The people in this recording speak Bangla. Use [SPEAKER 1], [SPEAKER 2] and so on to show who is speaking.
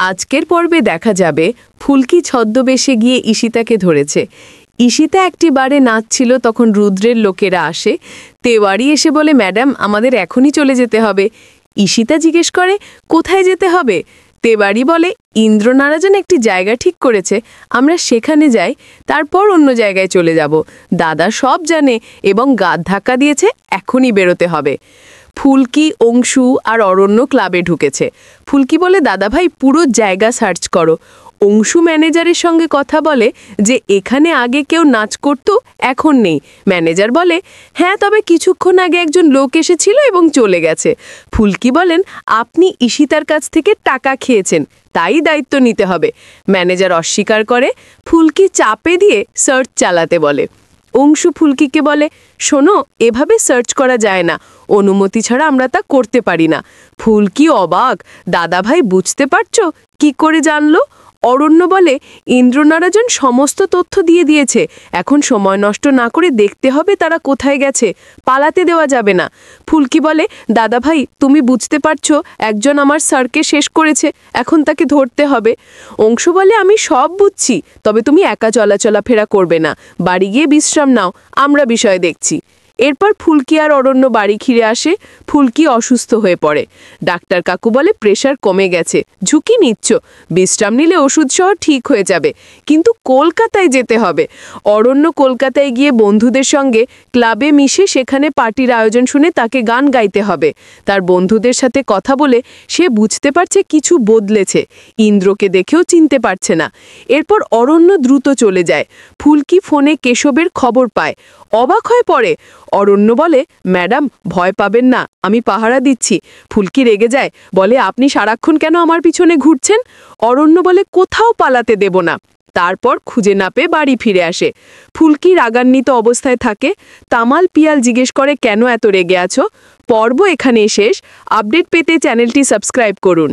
[SPEAKER 1] আজকের পর্বে দেখা যাবে ফুলকি ছদ্মবেশে গিয়ে ঈশিতাকে ধরেছে। ঈশিতা একটি বারে নাচছিল, তখন রুদ্রের লোকেরা আসে। তেওয়ারি এসে বলে, ম্যাডাম আমাদের এখনই চলে যেতে হবে। ঈশিতা জিজ্ঞেস করে, কোথায় যেতে হবে? তেওয়ারি বলে, ইন্দ্রনারায়ণ একটি জায়গা ঠিক করেছে, আমরা সেখানে যাই, তারপর অন্য জায়গায় চলে যাব। দাদা সব জানে এবং গাদ ধাক্কা দিয়েছে, এখনই বেরোতে হবে। ফুলকি, অংশু আর অরণ্য ক্লাবে ঢুকেছে। ফুলকি বলে, দাদাভাই পুরো জায়গা সার্চ করো। অংশু ম্যানেজারের সঙ্গে কথা বলে যে এখানে আগে কেউ নাচ করত, এখন নেই। ম্যানেজার বলে, হ্যাঁ, তবে কিছুক্ষণ আগে একজন লোক এসেছিল এবং চলে গেছে। ফুলকি বলেন, আপনি ঈশিতার কাছ থেকে টাকা খেয়েছেন, তাই দায়িত্ব নিতে হবে। ম্যানেজার অস্বীকার করে। ফুলকি চাপে দিয়ে সার্চ চালাতে বলে। অংশু ফুলকিকে বলে, শোনো, এভাবে সার্চ করা যায় না, অনুমতি ছাড়া আমরা তা করতে পারি না। ফুলকি অবাক, দাদাভাই বুঝতে পারছো, কি করে জানলো? অরণ্য বলে, ইন্দ্রনারায়ণ সমস্ত তথ্য দিয়ে দিয়েছে, এখন সময় নষ্ট না করে দেখতে হবে তারা কোথায় গেছে, পালাতে দেওয়া যাবে না। ফুলকি বলে, দাদাভাই তুমি বুঝতে পারছো, একজন আমার স্যারকে শেষ করেছে, এখন তাকে ধরতে হবে। অংশু বলে, আমি সব বুঝছি, তবে তুমি একা চলাফেরা করবে না, বাড়ি গিয়ে বিশ্রাম নাও, আমরা বিষয় দেখছি। এরপর ফুলকি আর অরণ্য বাড়ি ফিরে আসে। ফুলকি অসুস্থ হয়ে পড়ে। ডাক্তার কাকু বলে, প্রেশার কমে গেছে, ঝুঁকি নিচ্ছ, বিশ্রাম নিলে ওষুধ সহ ঠিক হয়ে যাবে, কিন্তু কলকাতায় যেতে হবে। অরণ্য কলকাতায় গিয়ে বন্ধুদের সঙ্গে ক্লাবে মিশে সেখানে পার্টির আয়োজন শুনে তাকে গান গাইতে হবে। তার বন্ধুদের সাথে কথা বলে সে বুঝতে পারছে কিছু বদলেছে, ইন্দ্রকে দেখেও চিনতে পারছে না। এরপর অরণ্য দ্রুত চলে যায়। ফুলকি ফোনে কেশবের খবর পায়, অবাক হয়ে পড়ে। অরণ্য বলে, ম্যাডাম ভয় পাবেন না, আমি পাহারা দিচ্ছি। ফুলকি রেগে যায়, বলে, আপনি সারাক্ষণ কেন আমার পিছনে ঘুরছেন? অরণ্য বলে, কোথাও পালাতে দেব না। তারপর খুঁজে না পেয়ে বাড়ি ফিরে আসে। ফুলকি রাগান্বিত অবস্থায় থাকে। তামাল পিয়াল জিজ্ঞেস করে, কেন এত রেগে আছো? পর্ব এখানেই শেষ। আপডেট পেতে চ্যানেলটি সাবস্ক্রাইব করুন।